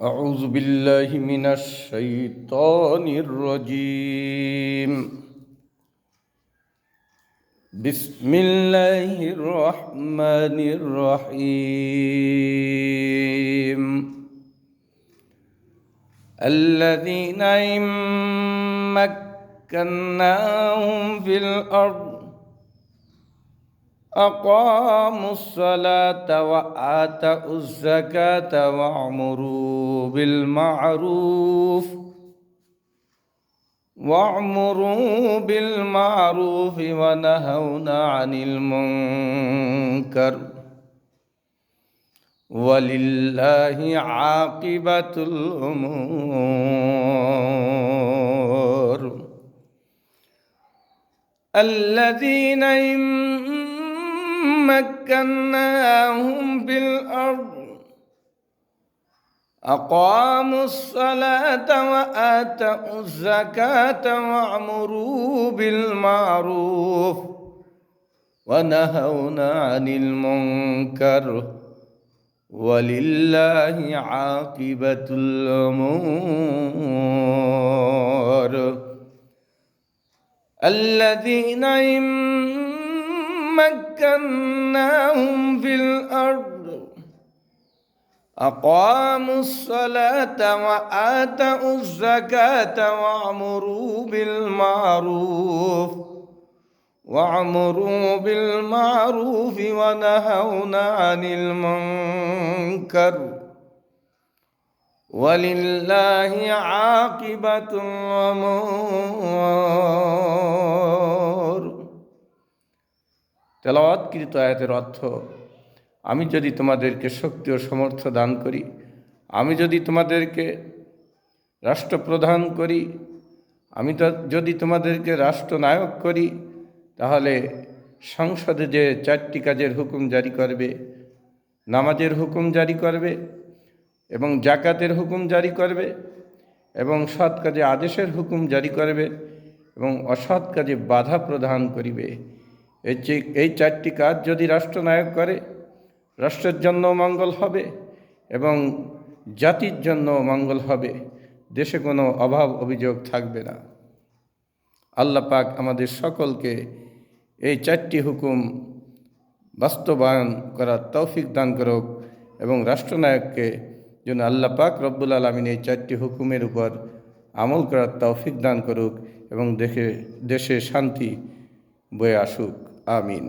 أعوذ بالله من الشيطان الرجيم. بسم الله الرحمن الرحيم. الذين إن مكناهم في الأرض أقاموا الصلاة وآتوا الزكاة وأمروا بالمعروف ونهون عن المنكر ولله عاقبة الأمور. الذين إن مكناهم بالأرض أقاموا الصلاة وآتوا الزكاة وأمروا بالمعروف ونهون عن المنكر ولله عاقبة الأمور. الذين إن مكناهم في الأرض أقاموا الصلاة وآتوا الزكاة وأمروا بالمعروف ونهون عن المنكر ولله عاقبة الأمور। তেলাওয়াতকৃত আয়াতের অর্থ: আমি যদি তোমাদেরকে শক্তি ও সামর্থ্য দান করি, আমি যদি তোমাদেরকে রাষ্ট্রপ্রধান করি, আমি যদি তোমাদেরকে রাষ্ট্রনায়ক করি, তাহলে সংসদে যে 4টি কাজের হুকুম জারি করবে, নামাজের হুকুম জারি করবে এবং জাকাতের হুকুম জারি করবে এবং সৎ কাজে আদেশের হুকুম জারি করবে এবং অসৎ কাজে বাধা প্রদান করিবে, এই 4টি কাজ যদি রাষ্ট্রনায়ক করে, রাষ্ট্রের জন্য মঙ্গল হবে এবং জাতির জন্য মঙ্গল হবে, দেশে কোনো অভাব অভিযোগ থাকবে না। আল্লাহ পাক আমাদের সকলকে এই 4টি হুকুম বাস্তবায়ন করার তৌফিক দান করুক এবং রাষ্ট্রনায়ককে যেন আল্লাহ পাক রব্বুল আলামিন এই 4টি হুকুমের উপর আমল করার তৌফিক দান করুক এবং দেশে শান্তি বয়ে আসুক। আমিন।